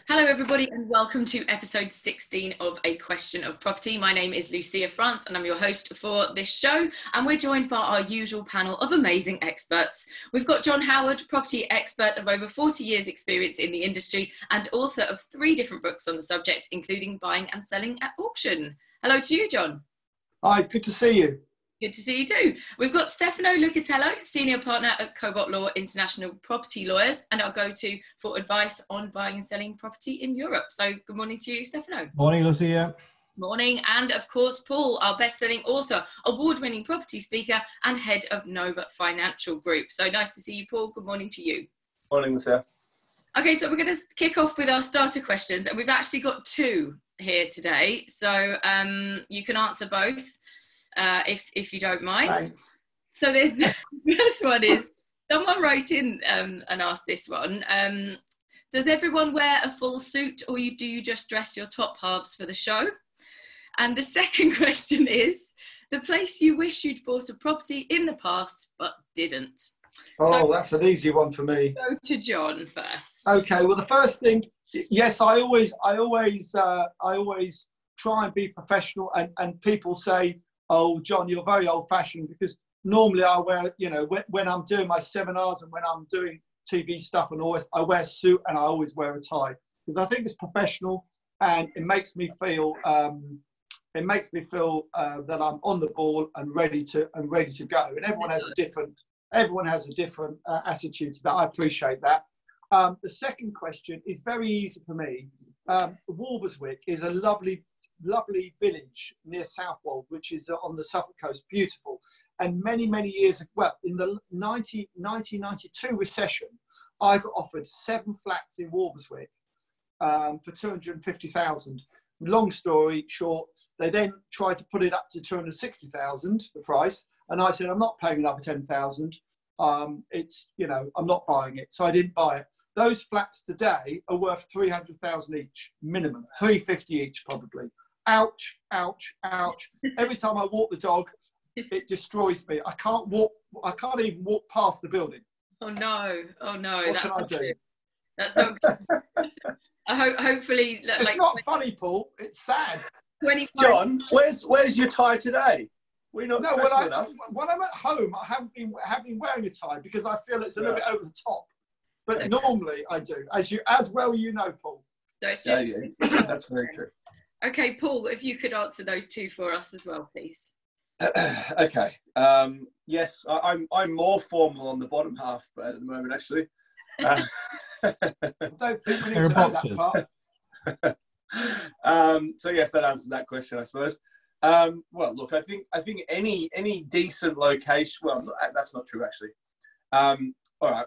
Hello everybody and welcome to episode 16 of A Question of Property. My name is Lucia France and I'm your host for this show, and we're joined by our usual panel of amazing experts. We've got John Howard, property expert of over 40 years experience in the industry and author of 3 different books on the subject, including Buying and Selling at Auction. Hello to you, John. Hi, good to see you. Good to see you too. We've got Stefano Lucatello, Senior Partner at Cobalt Law International Property Lawyers, and our go-to for advice on buying and selling property in Europe. So good morning to you, Stefano. Morning, Lucia. Morning. And of course, Paul, our best-selling author, award-winning property speaker, and head of Nova Financial Group. So nice to see you, Paul. Good morning to you. Morning, Lucia. Okay, so we're going to kick off with our starter questions, and we've actually got 2 here today. So you can answer both. If you don't mind. Thanks. So this one is, someone wrote in and asked this one, does everyone wear a full suit or do you just dress your top halves for the show? And the second question is, the place you wish you'd bought a property in the past but didn't. Oh, so, that's an easy one for me. Go to John first. Okay, well the first thing, yes, I always try and be professional, and people say, oh, John, you're very old-fashioned, because normally I wear, you know, when I'm doing my seminars and when I'm doing TV stuff, and I wear a suit and I always wear a tie, because I think it's professional and it makes me feel that I'm on the ball and ready to go. And everyone has a different attitude to that. I appreciate that. The second question is very easy for me. Walberswick is a lovely village near Southwold, which is on the Suffolk coast, beautiful. And many years ago, well, in the 1992 recession, I got offered 7 flats in Walberswick for 250,000. Long story short, they then tried to put it up to 260,000, the price, and I said, I'm not paying another 10,000. It's, you know, I'm not buying it, so I didn't buy it. Those flats today are worth 300,000 each, minimum, 350 each probably. Ouch, ouch, ouch. Every time I walk the dog, it destroys me. I can't even walk past the building. Oh no, What that's can I not do? true. That's not good. Hopefully... It's not funny, Paul. It's sad. 25. John, where's your tie today? We're not enough. When I'm at home, I haven't been wearing a tie because I feel it's a little bit over the top. But normally I do, as well you know, Paul. So it's just... Yeah. That's very true. Okay, Paul, if you could answer those 2 for us as well, please. Okay. Yes, I'm more formal on the bottom half at the moment, actually. I don't think we need to know that part. So yes, that answers that question, I suppose. Well, look, I think any decent location. Well, that's not true, actually. All right.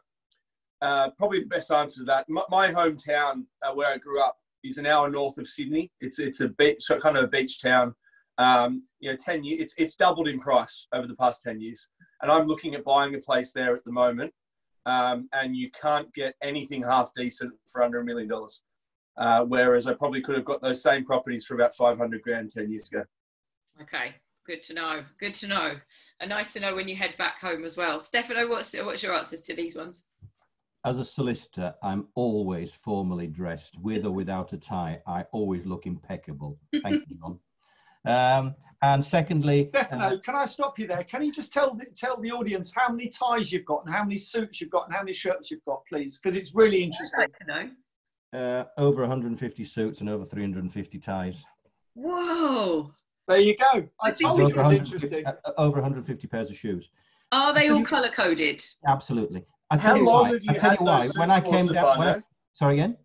Probably the best answer to that. My hometown, where I grew up, is an hour north of Sydney. It's a beach, so kind of a beach town. 10 years, it's doubled in price over the past 10 years. And I'm looking at buying a place there at the moment. And you can't get anything half decent for under $1 million. Whereas I probably could have got those same properties for about 500 grand 10 years ago. Okay, good to know. Good to know. And nice to know when you head back home as well. Stefano, what's your answers to these ones? As a solicitor, I'm always formally dressed, with or without a tie. I always look impeccable. Thank you, John. And secondly... Stefano, can I stop you there? Can you just tell the audience how many ties you've got and how many suits you've got and how many shirts you've got, please? Because it's really interesting. I'd like to know. Over 150 suits and over 350 ties. Whoa. There you go. I told you it was interesting. Over 150 pairs of shoes. Are they all colour-coded? Absolutely. How long have you had those suits when I came down... Sorry again?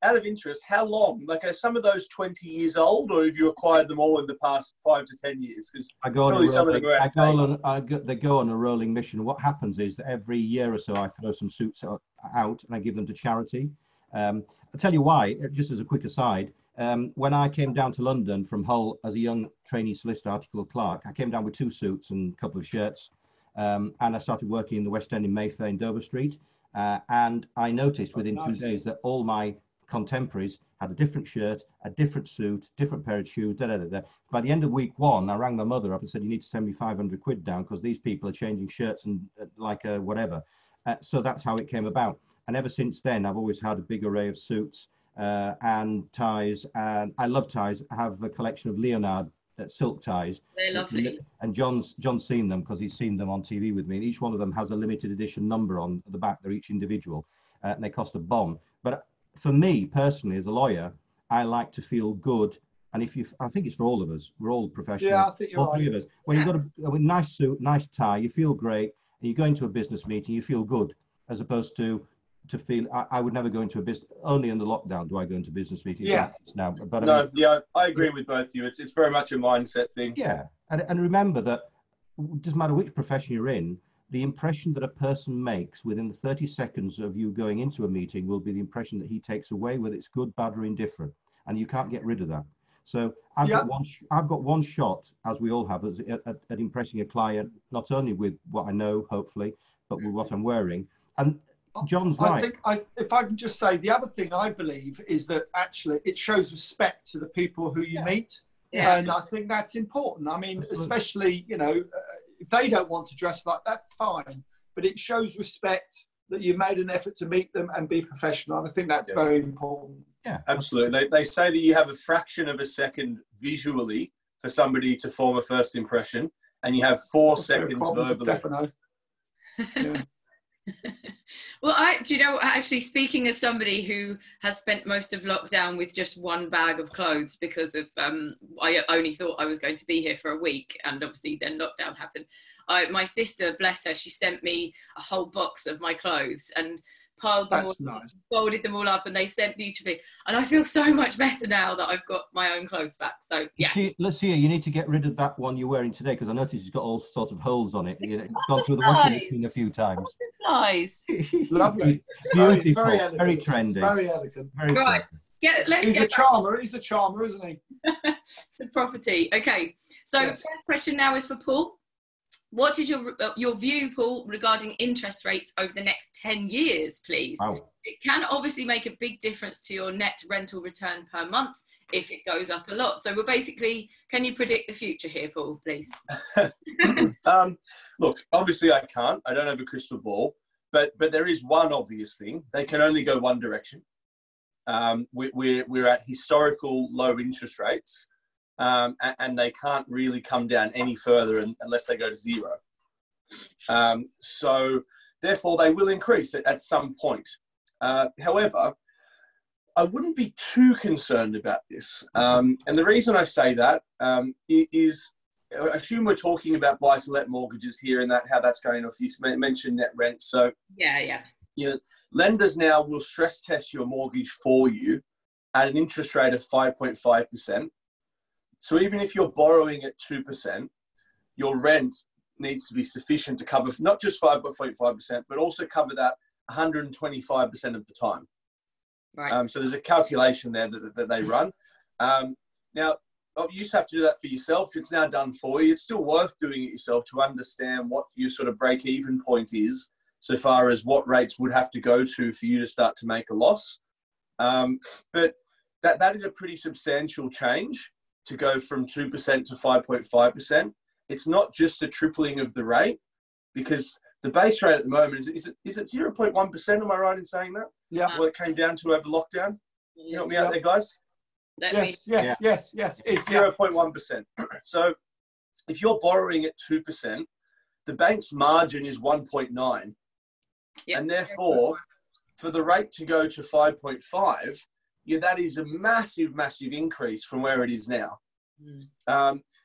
Out of interest, how long? Like, are some of those 20 years old, or have you acquired them all in the past 5 to 10 years? Because they go on a rolling mission. What happens is that every year or so I throw some suits out and I give them to charity. I'll tell you why, just as a quick aside. When I came down to London from Hull as a young trainee solicitor article clerk, I came down with 2 suits and a couple of shirts. And I started working in the West End in Mayfair in Dover Street. And I noticed within 2 days that all my contemporaries had a different shirt, a different suit, different pair of shoes, By the end of week 1, I rang my mother up and said, you need to send me 500 quid down because these people are changing shirts and whatever. So that's how it came about. And ever since then, I've always had a big array of suits. and ties, and I love ties. I have a collection of Leonard silk ties. They're lovely. And John's seen them because he's seen them on TV with me. And each one of them has a limited edition number on the back. They're each individual, and they cost a bomb. But for me personally, as a lawyer, I like to feel good. And I think it's for all of us. We're all professionals. Yeah, I think you're all three right. of us. When you've got a nice suit, nice tie, you feel great, and you go into a business meeting, you feel good, as opposed to feel. I would never go into a business. Only under lockdown do I go into business meetings. Yeah. Now, but No, I mean, yeah, I agree with both of you. It's very much a mindset thing. yeah, and remember that it doesn't matter which profession you're in. The impression that a person makes within the 30 seconds of you going into a meeting will be the impression that he takes away, whether it's good, bad, or indifferent, and you can't get rid of that. So I've got one shot, as we all have, at impressing a client, not only with what I know, hopefully, but with what I'm wearing. And John's right. If I can just say, the other thing I believe is that actually it shows respect to the people who you meet. Yeah. And I think that's important. I mean, especially, you know, if they don't want to dress like, that's fine. But it shows respect that you made an effort to meet them and be professional. And I think that's very important. Yeah, absolutely. They say that you have a fraction of a second visually for somebody to form a first impression, and you have 4 seconds verbally. Yeah. Well, do you know, actually, speaking as somebody who has spent most of lockdown with just one bag of clothes because of I only thought I was going to be here for a week, and obviously then lockdown happened. My sister, bless her, she sent me a whole box of my clothes and piled them folded them all up, and they sent beautifully. And I feel so much better now that I've got my own clothes back. So yeah. Let's see. You need to get rid of that one you're wearing today, because I noticed it's got all sorts of holes on it. It's gone through the washing machine a few times. Butterflies. Lovely. Beautiful. Very, very trendy. Very elegant. Very right. Trendy. He's a charmer. He's a charmer, isn't he? To property. Okay. So yes. First question now is for Paul. What is your view, Paul, regarding interest rates over the next 10 years, please? Wow. It can obviously make a big difference to your net rental return per month if it goes up a lot. So we're basically, can you predict the future here, Paul, please? Look, obviously I can't. I don't have a crystal ball, but there is one obvious thing. They can only go one direction. We're at historical low interest rates. And they can't really come down any further unless they go to zero. So therefore, they will increase at some point. However, I wouldn't be too concerned about this. And the reason I say that is, I assume we're talking about buy-to-let mortgages here and how that's going off. You mentioned net rent. So yeah. You know, lenders now will stress test your mortgage for you at an interest rate of 5.5%. So even if you're borrowing at 2%, your rent needs to be sufficient to cover not just 5.5%, but also cover that 125% of the time. Right. So there's a calculation there that they run. Now, you used to have to do that for yourself. It's now done for you. It's still worth doing it yourself to understand what your sort of break-even point is, so far as what rates would have to go to for you to start to make a loss. But that is a pretty substantial change, to go from 2% to 5.5%. It's not just a tripling of the rate, because the base rate at the moment is it 0.1%? Am I right in saying that? Yeah. What it came down to over lockdown? You help me out there, guys? Yes. It's 0.1%. So if you're borrowing at 2%, the bank's margin is 1.9. Yep. And therefore, for the rate to go to 5.5, that is a massive, massive increase from where it is now.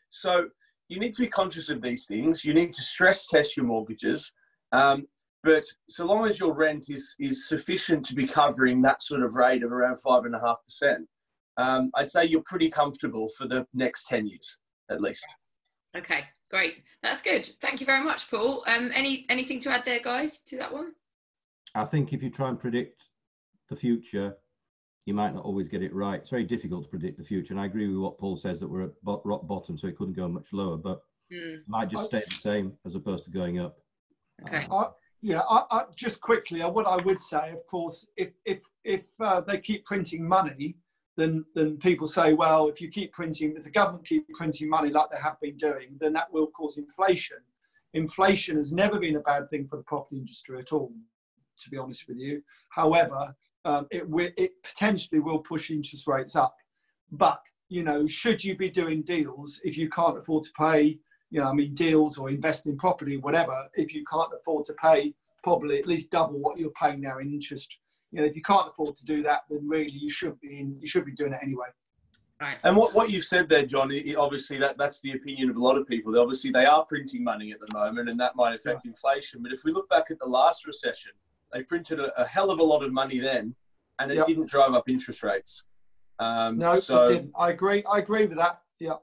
So you need to be conscious of these things. You need to stress test your mortgages. But so long as your rent is sufficient to be covering that sort of rate of around 5.5%, I'd say you're pretty comfortable for the next 10 years, at least. Okay, great. That's good. Thank you very much, Paul. Anything to add there, guys, to that one? I think if you try and predict the future, you might not always get it right. It's very difficult to predict the future. And I agree with what Paul says, that we're at rock bottom, so it couldn't go much lower, but it might just stay the same as opposed to going up. Okay. I just quickly, what I would say, of course, if they keep printing money, then people say, well, if the government keep printing money like they have been doing, then that will cause inflation. Inflation has never been a bad thing for the property industry at all. to be honest with you. However, it potentially will push interest rates up. But, you know, should you be doing deals, if you can't afford to pay, you know, I mean, deals or invest in property, whatever, if you can't afford to pay probably at least double what you're paying now in interest, you know, if you can't afford to do that, then really you should be doing it anyway. Right. And what you've said there, John, obviously that's the opinion of a lot of people. Obviously, they are printing money at the moment, and that might affect inflation. But if we look back at the last recession, they printed a hell of a lot of money then, and it didn't drive up interest rates. No, it didn't. I agree with that. Yeah.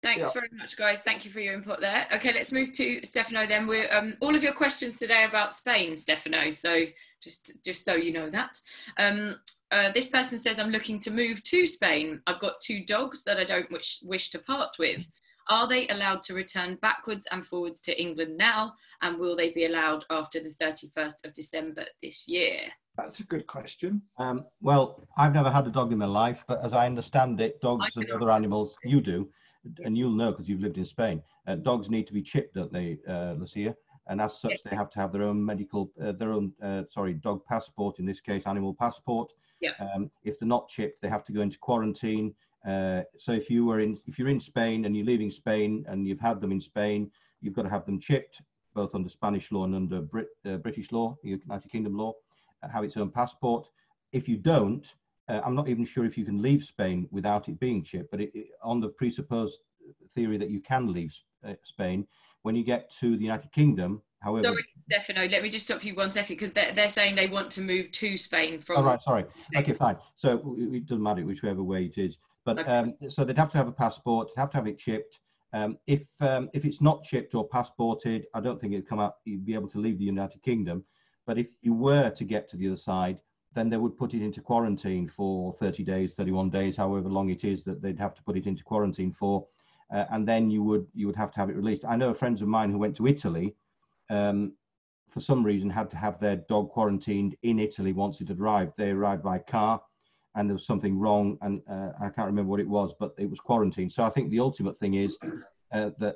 Thanks very much, guys. Thank you for your input there. Okay, let's move to Stefano then. We're all of your questions today are about Spain, Stefano. So just so you know that. This person says, I'm looking to move to Spain. I've got 2 dogs that I don't wish to part with. Are they allowed to return backwards and forwards to England now? And will they be allowed after the 31st of December this year? That's a good question. Well, I've never had a dog in my life, but as I understand it, dogs and other animals, you do, and you'll know because you've lived in Spain, dogs need to be chipped, don't they, Lucia? And as such, they have to have their own dog passport, in this case, animal passport. Yeah. If they're not chipped, they have to go into quarantine. So if you're in Spain and you're leaving Spain and you've had them in Spain, you've got to have them chipped, both under Spanish law and under British law, United Kingdom law, have its own passport. If you don't, I'm not even sure if you can leave Spain without it being chipped, but on the presupposed theory that you can leave Spain, when you get to the United Kingdom, however... Sorry, Stefano, let me just stop you 1 second, because they're saying they want to move to Spain from... Oh, right, sorry. Okay, fine. So it doesn't matter whichever way it is. But okay. So they'd have to have a passport, they'd have to have it chipped. If it's not chipped or passported, I don't think it'd come up, you'd be able to leave the United Kingdom. But if you were to get to the other side, then they would put it into quarantine for 30 days, 31 days, however long it is that they'd have to put it into quarantine for. And then you would have to have it released. I know friends of mine who went to Italy, for some reason had to have their dog quarantined in Italy once it had arrived. They arrived by car and there was something wrong, and I can't remember what it was, but it was quarantined. So I think the ultimate thing is that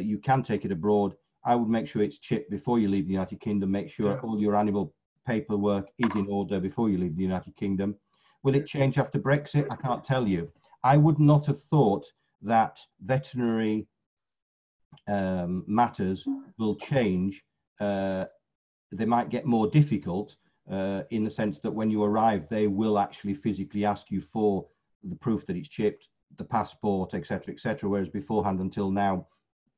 you can take it abroad. I would make sure it's chipped before you leave the United Kingdom. Make sure all your animal paperwork is in order before you leave the United Kingdom. Will it change after Brexit? I can't tell you. I would not have thought that veterinary matters will change. They might get more difficult in the sense that when you arrive, they will actually physically ask you for the proof that it's chipped, the passport, etc., etc. Whereas beforehand, until now,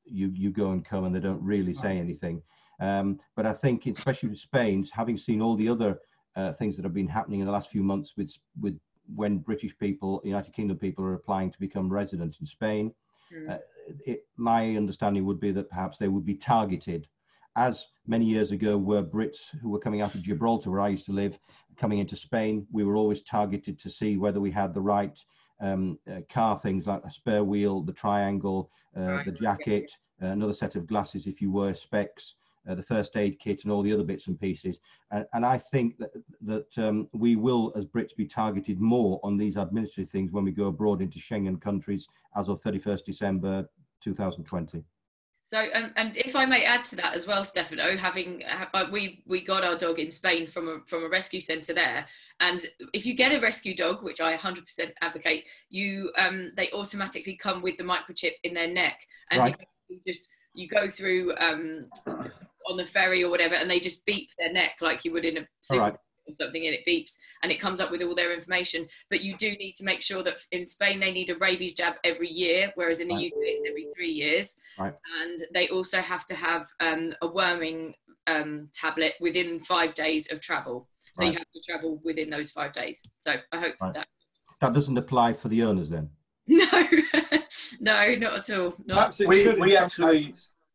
you go and come and they don't really say anything. But I think, especially with Spain, having seen all the other things that have been happening in the last few months with when British people, United Kingdom people are applying to become resident in Spain, my understanding would be that perhaps they would be targeted, as many years ago were Brits who were coming out of Gibraltar, where I used to live, coming into Spain. We were always targeted to see whether we had the right car things like the spare wheel, the triangle, the jacket, another set of glasses if you were, specs, the first aid kit and all the other bits and pieces. And I think that we will, as Brits, be targeted more on these administrative things when we go abroad into Schengen countries as of 31st December 2020. So, and if I may add to that as well, Stefano, we got our dog in Spain from a rescue centre there, and if you get a rescue dog, which I 100% advocate, they automatically come with the microchip in their neck, and you go through on the ferry or whatever, and they just beep their neck like you would in a super or something, and it beeps and it comes up with all their information. But you do need to make sure that in Spain they need a rabies jab every year, whereas in the UK it's every 3 years. And they also have to have a worming tablet within 5 days of travel. So you have to travel within those 5 days. So I hope that doesn't apply for the owners then. No, no, not at all.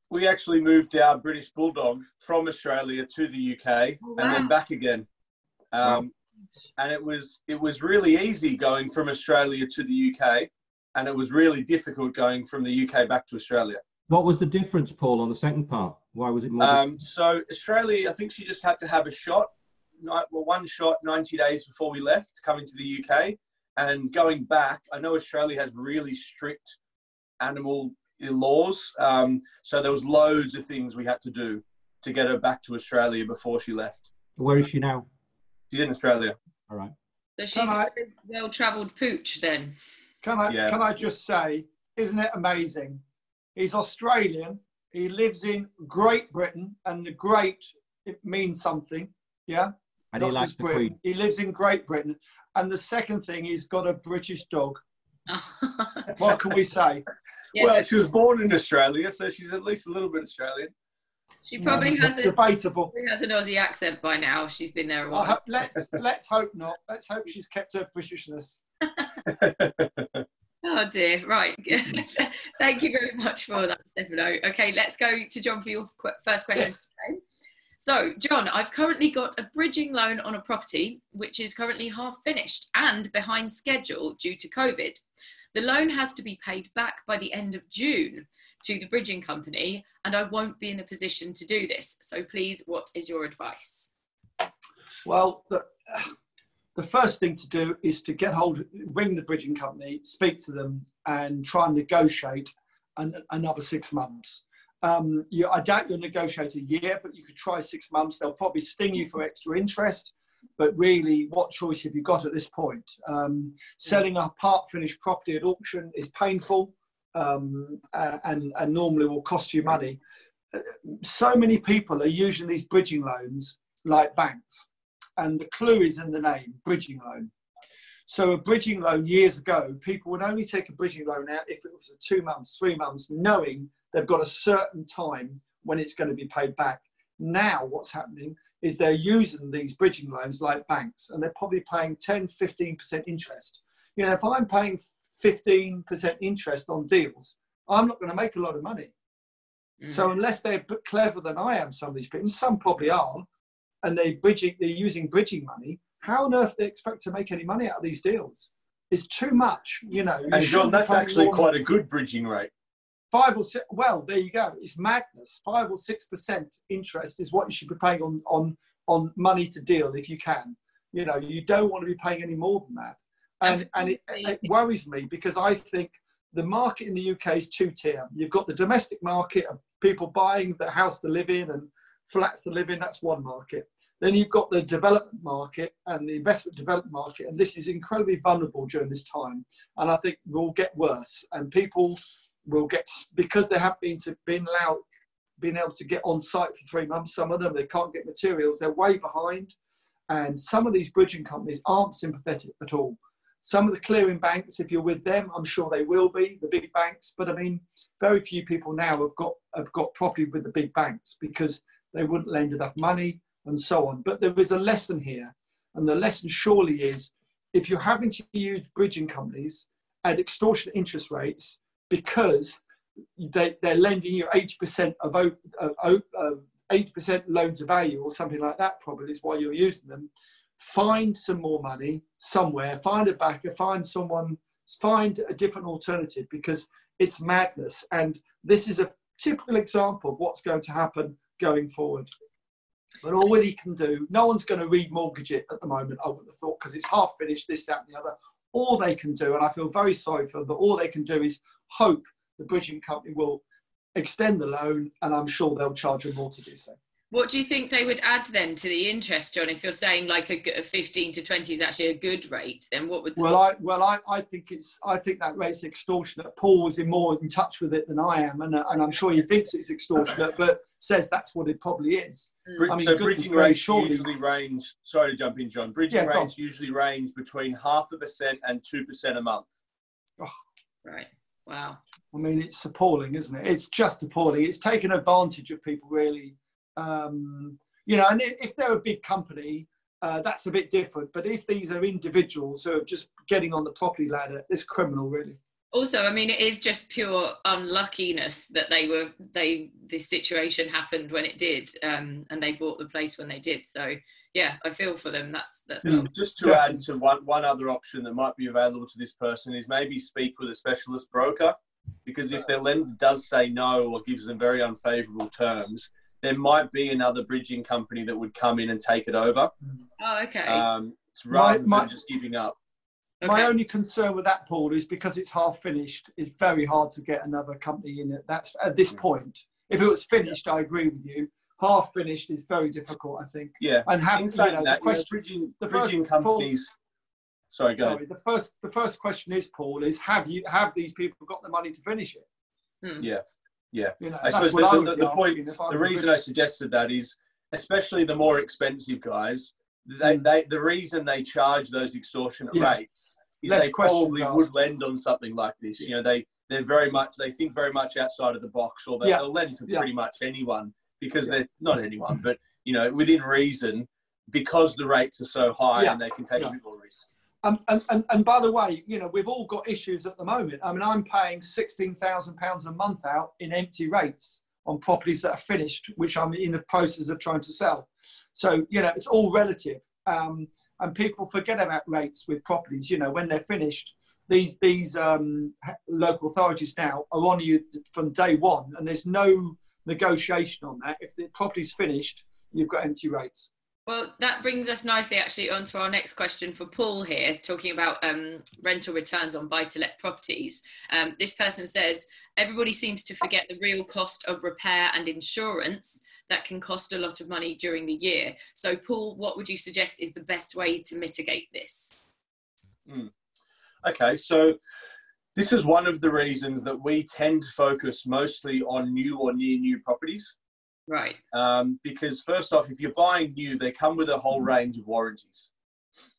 We actually moved our British Bulldog from Australia to the UK and then back again. And it was really easy going from Australia to the UK, and it was really difficult going from the UK back to Australia. What was the difference, Paul, on the second part? Why was it more? So Australia, I think she just had to have a shot, one shot 90 days before we left, coming to the UK. And going back, I know Australia has really strict animal laws. So there was loads of things we had to do to get her back to Australia before she left. Where is she now? She's in Australia. All right. So she's a well-travelled pooch then. Can I just say, isn't it amazing? He's Australian. He lives in Great Britain, and the great, it means something. Yeah. And he likes the Queen. He lives in Great Britain. And the second thing, he's got a British dog. What can we say? Yeah, well, she was born in Australia, so she's at least a little bit Australian. She probably has debatable. Has an Aussie accent by now. She's been there a while. Let's hope not. Let's hope she's kept her Britishness. Oh dear. Right. Thank you very much for that, Stefano. Okay, let's go to John for your first question. Yes. Today. So, John, I've currently got a bridging loan on a property which is currently half finished and behind schedule due to COVID. The loan has to be paid back by the end of June to the bridging company, and I won't be in a position to do this. So please, what is your advice? Well, the first thing to do is to ring the bridging company, speak to them, and try and negotiate another 6 months. I doubt you'll negotiate a year, but you could try 6 months. They'll probably sting you for extra interest. But really, what choice have you got at this point? Selling a part-finished property at auction is painful and normally will cost you money. So many people are using these bridging loans like banks. And the clue is in the name, bridging loan. So a bridging loan years ago, people would only take a bridging loan out if it was 2 months, 3 months, knowing they've got a certain time when it's going to be paid back. Now what's happening is they're using these bridging loans like banks, and they're probably paying 10, 15% interest. You know, if I'm paying 15% interest on deals, I'm not going to make a lot of money. So unless they're a bit clever than I am, some of these people, some probably are, and they're using bridging money, how on earth they expect to make any money out of these deals? It's too much, you know. And John, that's actually quite a good bridging rate. 5 or 6, well, there you go. It's madness. 5 or 6% interest is what you should be paying on money to deal if you can. You know, you don't want to be paying any more than that. And it worries me because I think the market in the UK is two-tier. You've got the domestic market of people buying the house to live in and flats to live in. That's one market. Then you've got the development market and the investment development market. And this is incredibly vulnerable during this time. And I think will get worse. And people will get, because they haven't been able to get on site for 3 months. Some of them, they can't get materials. They're way behind. And some of these bridging companies aren't sympathetic at all. Some of the clearing banks, if you're with them, I'm sure they will be, the big banks. But I mean, very few people now have got property with the big banks because they wouldn't lend enough money and so on. But there is a lesson here. And the lesson surely is, if you're having to use bridging companies at extortionate interest rates because they're lending you 80% of 80% loan to value or something like that, probably is why you're using them. Find some more money somewhere, find a backer, find a different alternative, because it's madness. And this is a typical example of what's going to happen going forward. But all he can do, no one's going to remortgage it at the moment, I would have thought, because it's half finished, this, that, and the other. All they can do, and I feel very sorry for them, but all they can do is hope the bridging company will extend the loan, and I'm sure they'll charge them more to do so. What do you think they would add then to the interest, John? If you're saying like a 15 to 20 is actually a good rate, then what would? I think that rate's extortionate. Paul was more in touch with it than I am, and I'm sure he thinks it's extortionate, but says that's what it probably is. I mean, so bridging rates usually range. Sorry to jump in, John. Bridging rates usually range between 0.5% and 2% a month. Oh. Right. Wow. I mean, it's appalling, isn't it? It's just appalling. It's taken advantage of people, really. You know, and if they're a big company, that's a bit different. But if these are individuals who are just getting on the property ladder, it's criminal, really. Also, I mean, it is just pure unluckiness that this situation happened when it did, and they bought the place when they did. So, yeah, I feel for them. That's just to add to one other option that might be available to this person is maybe speak with a specialist broker, because if their lender does say no or gives them very unfavourable terms, there might be another bridging company that would come in and take it over. Oh, okay. Rather than just giving up. Okay. My only concern with that, Paul, is because it's half finished, it's very hard to get another company in it. That's at this point. If it was finished, I agree with you. half finished is very difficult, I think. Yeah. And in saying that, bridging companies. Sorry, go ahead. The first question is, Paul, is have these people got the money to finish it? Yeah. Yeah. You know, I suppose the reason I suggested that is, especially the more expensive guys, the reason they charge those extortionate rates is they probably would lend on something like this. You know, they think very much outside of the box, or they'll lend to pretty much anyone, because they're not anyone, but you know, within reason, because the rates are so high and they can take a bit more risk. And by the way, you know, we've all got issues at the moment. I mean, I'm paying £16,000 a month out in empty rates on properties that are finished, which I'm in the process of trying to sell. So, you know, it's all relative. And people forget about rates with properties. You know, when they're finished, these local authorities now are on you from day one, and there's no negotiation on that. If the property's finished, you've got empty rates. Well, that brings us nicely actually onto our next question for Paul here, talking about rental returns on buy-to-let properties. This person says, everybody seems to forget the real cost of repair and insurance that can cost a lot of money during the year. So Paul, what would you suggest is the best way to mitigate this? Okay, so this is one of the reasons that we tend to focus mostly on new or near new properties. Right. Because first off, if you're buying new, they come with a whole range of warranties.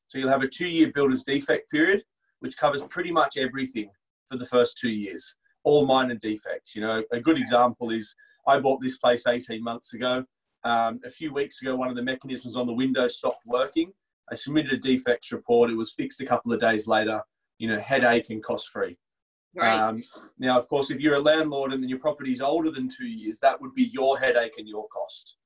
So you'll have a 2-year builder's defect period, which covers pretty much everything for the first 2 years, all minor defects. You know, a good example is I bought this place 18 months ago. A few weeks ago, one of the mechanisms on the window stopped working. I submitted a defects report. It was fixed a couple of days later, you know, headache and cost-free. Right. Now, of course, if you're a landlord and then your property is older than 2 years, that would be your headache and your cost.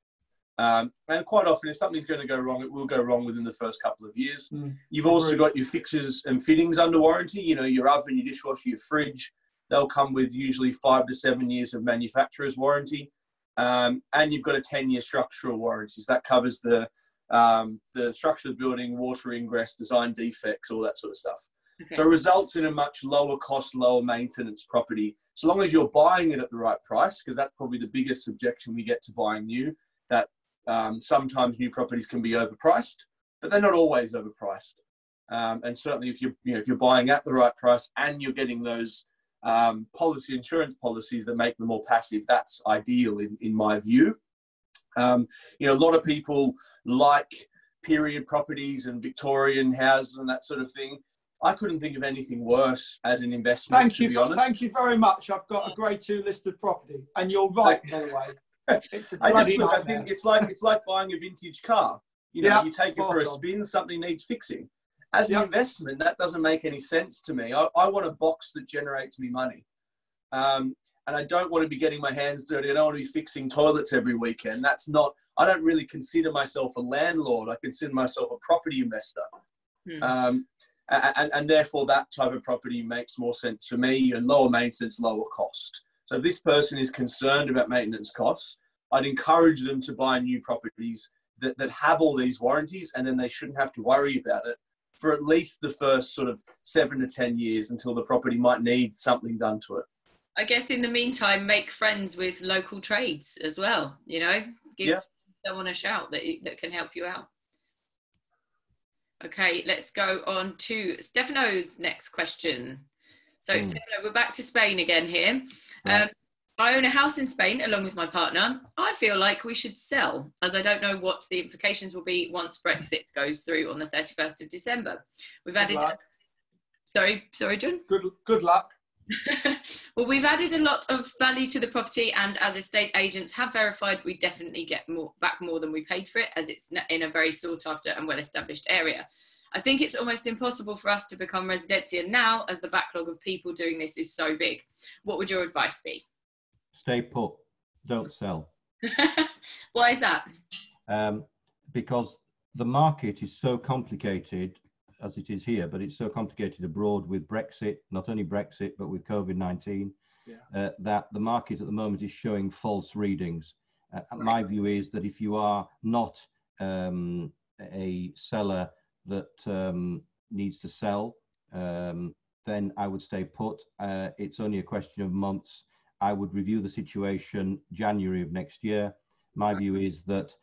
And quite often, if something's going to go wrong, it will go wrong within the first couple of years. You've also got your fixtures and fittings under warranty. You know, your oven, your dishwasher, your fridge, they'll come with usually 5 to 7 years of manufacturer's warranty. And you've got a 10-year structural warranty. So that covers the structure of the building, water ingress, design defects, all that sort of stuff. Okay. So it results in a much lower cost, lower maintenance property, so long as you're buying it at the right price, because that's probably the biggest objection we get to buying new, that sometimes new properties can be overpriced, but they're not always overpriced. And certainly if you're buying at the right price and you're getting those insurance policies that make them more passive, that's ideal in my view. You know, a lot of people like period properties and Victorian houses and that sort of thing. I couldn't think of anything worse as an investment, to be honest. Thank you very much. I've got a grade 2 listed property, and you're right, by the way. It's a bloody nightmare. I think it's like buying a vintage car. You know, you take it for a spin, something needs fixing. As an investment, that doesn't make any sense to me. I want a box that generates me money. And I don't want to be getting my hands dirty. I don't want to be fixing toilets every weekend. I don't really consider myself a landlord. I consider myself a property investor. And therefore, that type of property makes more sense for me, and lower maintenance, lower cost. So if this person is concerned about maintenance costs, I'd encourage them to buy new properties that have all these warranties, and then they shouldn't have to worry about it for at least the first sort of 7 to 10 years until the property might need something done to it. I guess in the meantime, make friends with local trades as well, you know, give someone a shout that can help you out. Okay, let's go on to Stefano's next question. So Stefano, we're back to Spain again here. Right. I own a house in Spain along with my partner. I feel like we should sell, as I don't know what the implications will be once Brexit goes through on the 31st of December. We've added... Sorry, John? Good luck. Well, we've added a lot of value to the property, and as estate agents have verified, we definitely get back more than we paid for it, as it's in a very sought after and well established area. I think it's almost impossible for us to become residential now, as the backlog of people doing this is so big. What would your advice be? Stay put, don't sell. Why is that? Because the market is so complicated, as it is here, but it's so complicated abroad with Brexit, not only Brexit, but with COVID-19, that the market at the moment is showing false readings. My view is that if you are not a seller that needs to sell, then I would stay put. It's only a question of months. I would review the situation January of next year. my view is that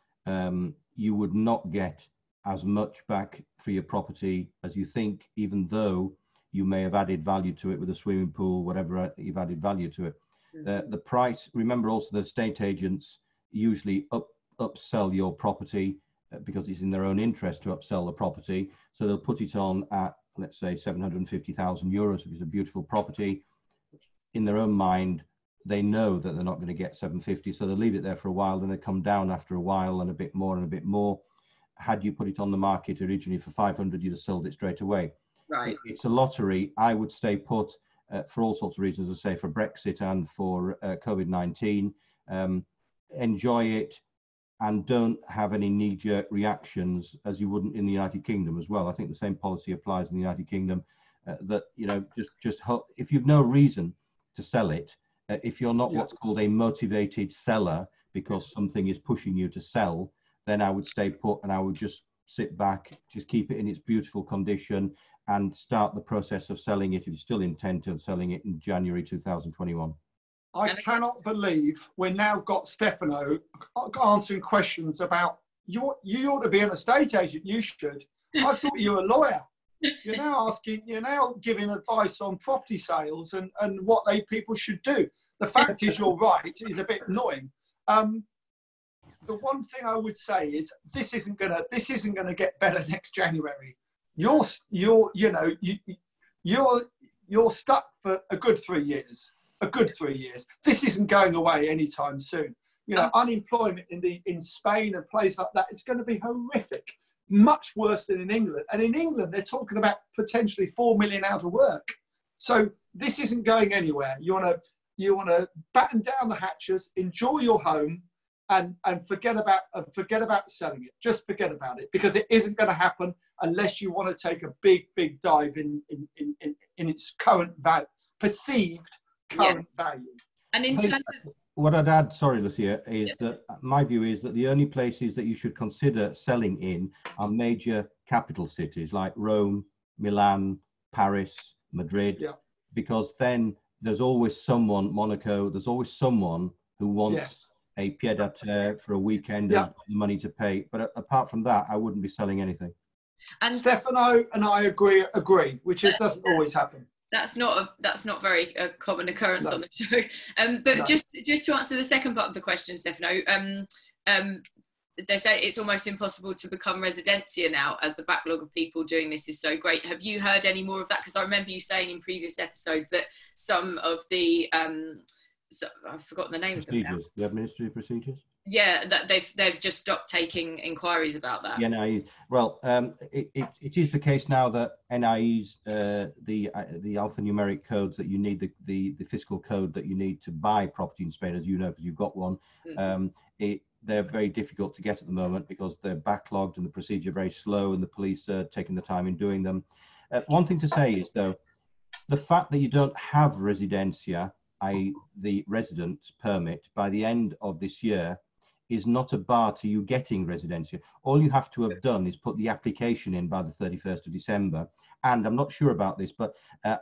you would not get as much back for your property as you think, even though you may have added value to it with a swimming pool, whatever you've added value to it. The price, remember also the estate agents usually upsell your property because it's in their own interest to upsell the property. So they'll put it on at, let's say, 750,000 euros if it's a beautiful property. In their own mind, they know that they're not going to get 750, so they'll leave it there for a while, then they come down after a while and a bit more and a bit more. Had you put it on the market originally for 500, you'd have sold it straight away. Right. It's a lottery. I would stay put for all sorts of reasons, as I say, for Brexit and for COVID-19. Enjoy it and don't have any knee-jerk reactions as you wouldn't in the United Kingdom as well. I think the same policy applies in the United Kingdom, that, you know, just hope, if you've no reason to sell it, if you're not what's called a motivated seller because something is pushing you to sell, then I would stay put and I would just sit back, just keep it in its beautiful condition and start the process of selling it if you still intend to selling it in January 2021. I cannot believe we've now got Stefano answering questions about you ought to be an estate agent. You should. I thought you were a lawyer. You're now giving advice on property sales and what people should do. The fact is, you're right, is a bit annoying. The one thing I would say is this isn't gonna get better next January. You're stuck for a good 3 years. This isn't going away anytime soon. You know, unemployment in Spain and places like that, it's going to be horrific, much worse than in England. And in England, they're talking about potentially 4 million out of work. So this isn't going anywhere. You want to batten down the hatches, enjoy your home, and forget about selling it. Just forget about it, because it isn't going to happen unless you want to take a big dive in its current value, perceived current value. And in terms of what I'd add, sorry, Lucia, is that my view is that the only places that you should consider selling in are major capital cities like Rome, Milan, Paris, Madrid, because then there's always someone, Monaco, there's always someone who wants a pied-à-terre for a weekend and the money to pay. But apart from that, I wouldn't be selling anything. And Stefano and I agree, which doesn't always happen. That's not very common occurrence on the show. But just to answer the second part of the question, Stefano, they say it's almost impossible to become residencia now, as the backlog of people doing this is so great. Have you heard any more of that? Because I remember you saying in previous episodes that some of the I've forgotten the name of them now. The administrative procedures. Yeah, that they've just stopped taking inquiries about that. Yeah, NIE. Well, it is the case now that NIEs, the alphanumeric codes that you need, the fiscal code that you need to buy property in Spain, as you know, because you've got one. They're very difficult to get at the moment because they're backlogged and the procedure very slow, and the police are taking the time in doing them. One thing to say is, though, the fact that you don't have residencia, i.e. the residence permit, by the end of this year is not a bar to you getting residencia. All you have to have done is put the application in by the 31st of December. And I'm not sure about this, but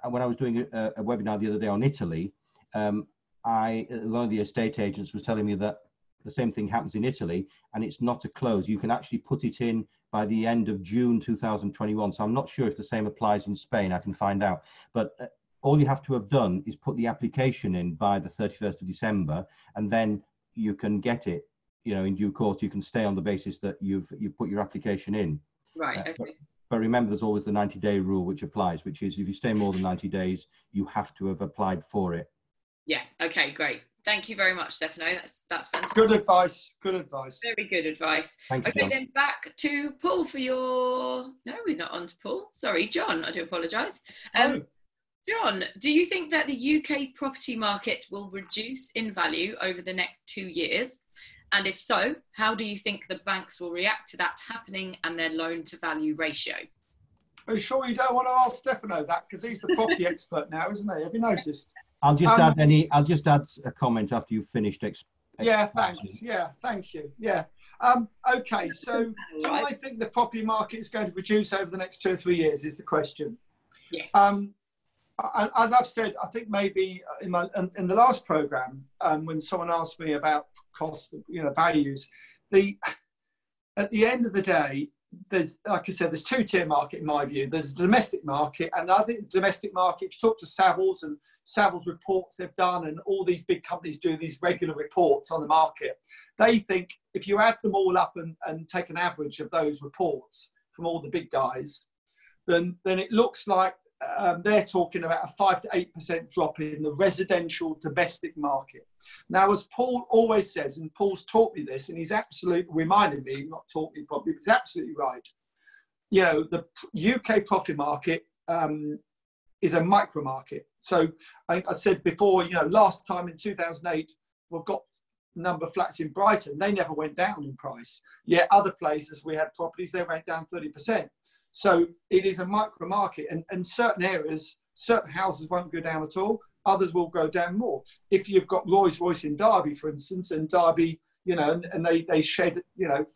when I was doing a webinar the other day on Italy, one of the estate agents was telling me that the same thing happens in Italy, and it's not a close. You can actually put it in by the end of June 2021. So I'm not sure if the same applies in Spain. I can find out. But all you have to have done is put the application in by the 31st of December, and then you can get it. You know, in due course, you can stay on the basis that you've put your application in. Right. Okay. But remember, there's always the 90-day rule which applies, which is if you stay more than 90 days, you have to have applied for it. Yeah. Okay. Great. Thank you very much, Stefano. That's fantastic. Good advice. Good advice. Very good advice. Thank you, okay, John. then back to Paul for your. No, we're not on to Paul. Sorry, John. I do apologise. John, do you think that the UK property market will reduce in value over the next 2 years? And if so, how do you think the banks will react to that happening and their loan to value ratio? Are you sure you don't want to ask Stefano that? Because he's the property expert now, isn't he? Have you noticed? I'll just add a comment after you've finished. Yeah, thanks. Yeah, thank you. Yeah. Okay, so do I think the property market is going to reduce over the next 2 or 3 years is the question. Yes. as I've said, I think maybe in the last program, when someone asked me about cost, values, at the end of the day, there's, like I said, there's two-tier market in my view. There's a domestic market, and I think the domestic market, if you talk to Savills and Savills reports they've done, and all these big companies do these regular reports on the market, they think if you add them all up and take an average of those reports from all the big guys, then it looks like they're talking about a 5 to 8% drop in the residential domestic market. Now, as Paul always says, and Paul's taught me this, and he's absolutely reminded me, not taught me probably, but he's absolutely right. The UK property market is a micro market. So I said before, last time in 2008, we've got a number of flats in Brighton. They never went down in price. Yet other places we had properties, they went down 30%. So it is a micro market, and certain areas, certain houses won't go down at all. Others will go down more. If you've got Rolls-Royce in Derby, for instance, and Derby, and they shed,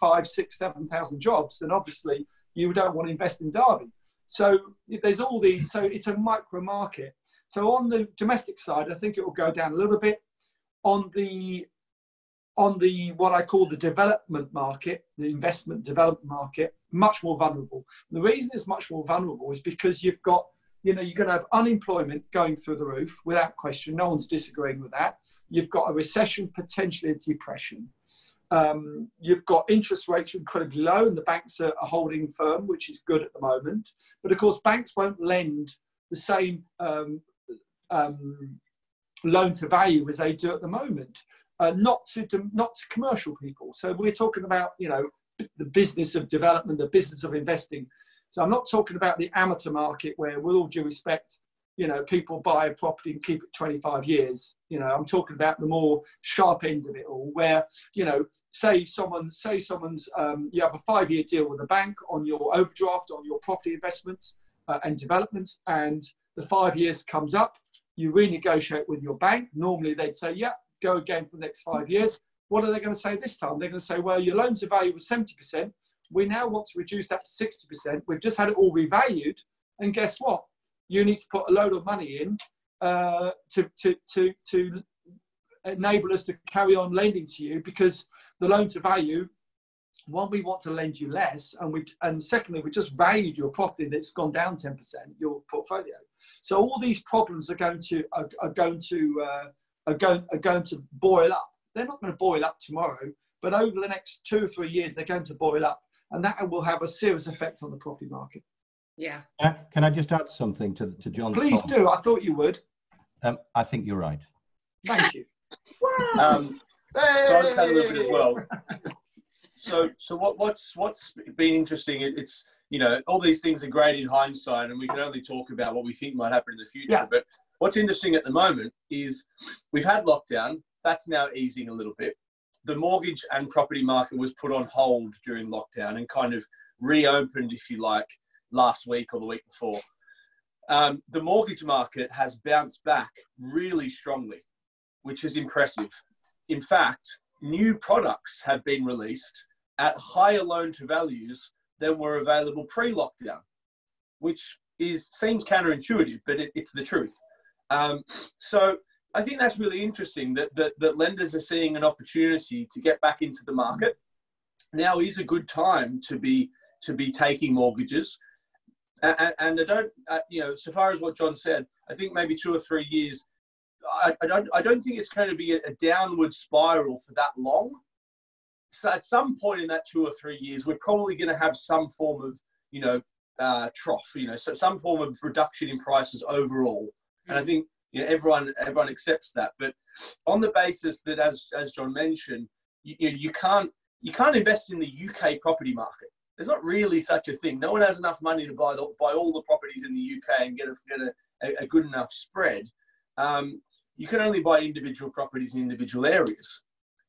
5, 6, 7,000 jobs, then obviously you don't want to invest in Derby. So there's all these. So it's a micro market. So on the domestic side, I think it will go down a little bit. On the what I call the development market, the investment development market, much more vulnerable. And the reason it's much more vulnerable is because you've got, you're going to have unemployment going through the roof without question. No one's disagreeing with that. You've got a recession, potentially a depression. You've got interest rates incredibly low, and the banks are holding firm, which is good at the moment. But of course, banks won't lend the same loan to value as they do at the moment. Not to commercial people. So we're talking about, the business of development, the business of investing. So I'm not talking about the amateur market where, with all due respect, people buy a property and keep it 25 years. I'm talking about the more sharp end of it all, where, say someone's, you have a 5-year deal with a bank on your overdraft, on your property investments and developments, and the 5 years comes up, you renegotiate with your bank. Normally they'd say, yeah, go again for the next 5 years. What are they going to say this time? They're going to say, well, your loan to value was 70%. We now want to reduce that to 60%. We've just had it all revalued. And guess what? You need to put a load of money in to enable us to carry on lending to you, because the loan to value, one, we want to lend you less. And secondly, we just valued your property that's gone down 10%, your portfolio. So all these problems are going to boil up. They're not going to boil up tomorrow, but over the next 2 or 3 years, they're going to boil up, and that will have a serious effect on the property market. Yeah. Can I just add something to John's Please do. I thought you would. I think you're right. Thank you. So I'll tell you a little bit as well. So what's been interesting? It's all these things are great in hindsight, and we can only talk about what we think might happen in the future. Yeah. But what's interesting at the moment is we've had lockdown. That's now easing a little bit. The mortgage and property market was put on hold during lockdown and kind of reopened, if you like, last week or the week before. The mortgage market has bounced back really strongly, which is impressive. In fact, new products have been released at higher loan to values than were available pre-lockdown, which seems counterintuitive, but it's the truth. So I think that's really interesting that lenders are seeing an opportunity to get back into the market. Now is a good time to be taking mortgages. And I don't, so far as what John said, I think maybe 2 or 3 years, I don't think it's going to be a downward spiral for that long. So at some point in that 2 or 3 years, we're probably going to have some form of, trough, so some form of reduction in prices overall. And I think, everyone accepts that. But on the basis that, as John mentioned, you can't invest in the UK property market. There's not really such a thing. No one has enough money to buy all the properties in the UK and get a good enough spread. You can only buy individual properties in individual areas.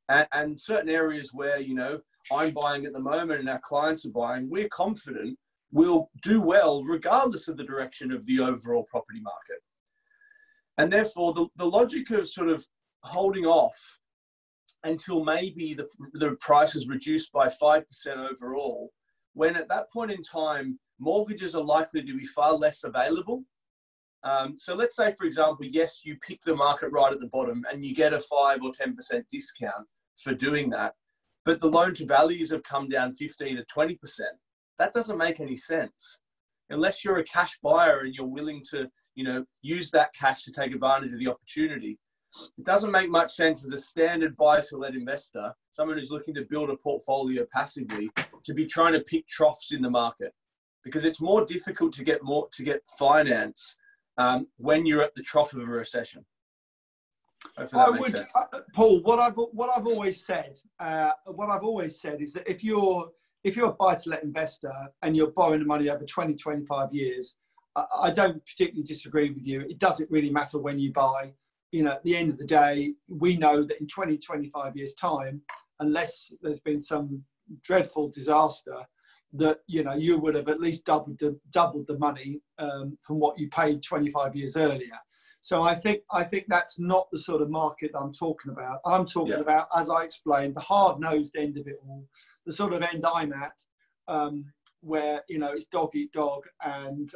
And certain areas where, I'm buying at the moment and our clients are buying, we're confident we'll do well regardless of the direction of the overall property market. And therefore, the logic of sort of holding off until maybe the price is reduced by 5% overall, when at that point in time, mortgages are likely to be far less available, So let's say, for example, yes, you pick the market right at the bottom and you get a 5 or 10% discount for doing that, but the loan to values have come down 15 to 20%. That doesn't make any sense. Unless you're a cash buyer and you're willing to, use that cash to take advantage of the opportunity. It doesn't make much sense as a standard buy-to-let investor, someone who's looking to build a portfolio passively, to be trying to pick troughs in the market, because it's more difficult to get finance when you're at the trough of a recession. Paul, what I've always said is that if you're a buy-to-let investor and you're borrowing the money over 20, 25 years, I don't particularly disagree with you. It doesn't really matter when you buy. At the end of the day, we know that in 20, 25 years' time, unless there's been some dreadful disaster, that you would have at least doubled the money from what you paid 25 years earlier. So I think that's not the sort of market I'm talking about. I'm talking about, as I explained, the hard-nosed end of it all, the sort of end I'm at, where it's dog eat dog, and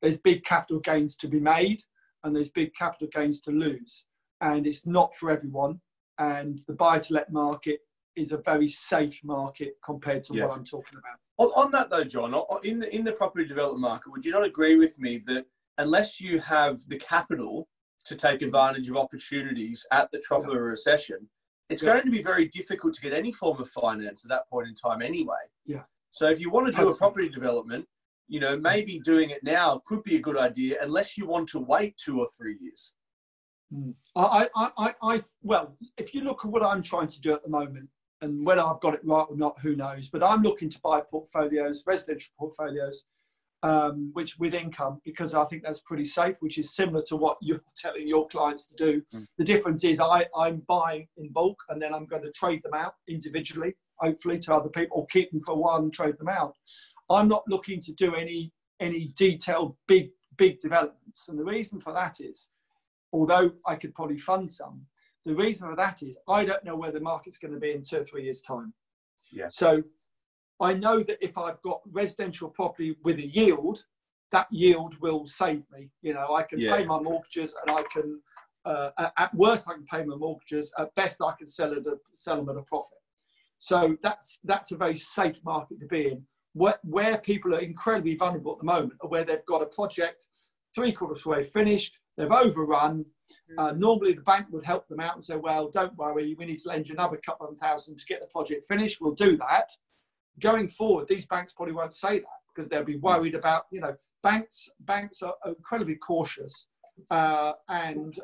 there's big capital gains to be made, and there's big capital gains to lose, and it's not for everyone. And the buy-to-let market is a very safe market compared to what I'm talking about. On that though, John, in the property development market, would you not agree with me that unless you have the capital to take advantage of opportunities at the trough of a recession, it's going to be very difficult to get any form of finance at that point in time anyway? Yeah. So if you want to do a property development, maybe doing it now could be a good idea, unless you want to wait 2 or 3 years. Well, if you look at what I'm trying to do at the moment, and whether I've got it right or not, who knows, but I'm looking to buy portfolios, residential portfolios, which with income, because I think that's pretty safe, which is similar to what you're telling your clients to do. The difference is I'm buying in bulk, and then I'm going to trade them out individually, hopefully to other people, or keep them for a while and trade them out. I'm not looking to do any detailed big developments. And the reason for that is, although I could probably fund some, the reason for that is I don't know where the market's going to be in 2 or 3 years' time. Yeah. So I know that if I've got residential property with a yield, that yield will save me. I can pay my mortgages, and I can, at worst, I can pay my mortgages. At best, I can sell them at a profit. So that's a very safe market to be in. Where people are incredibly vulnerable at the moment are where they've got a project 3/4 way finished, they've overrun. Normally the bank would help them out and say, well, don't worry, we need to lend you another couple of thousand to get the project finished. We'll do that. Going forward, these banks probably won't say that, because they'll be worried about, banks are incredibly cautious, and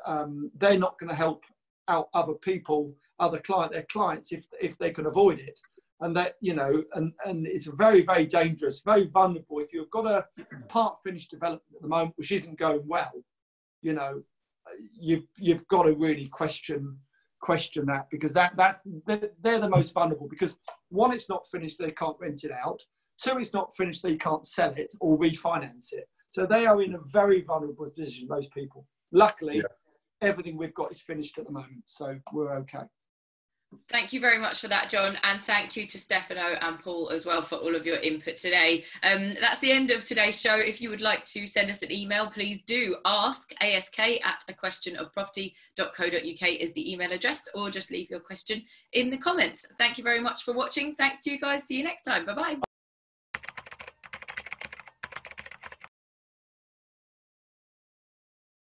they're not going to help out other people, their clients, if they can avoid it. And that, and it's very, very dangerous, very vulnerable. If you've got a part finished development at the moment, which isn't going well, you've got to really question that, because they're the most vulnerable, because 1, it's not finished, they can't rent it out. 2, it's not finished, they can't sell it or refinance it. So they are in a very vulnerable position, those people. Luckily, everything we've got is finished at the moment, so we're okay. Thank you very much for that, John, and thank you to Stefano and Paul as well for all of your input today. That's the end of today's show. If you would like to send us an email, please do ask@aquestionofproperty.co.uk is the email address, or just leave your question in the comments. Thank you very much for watching. Thanks to you guys. See you next time. Bye-bye.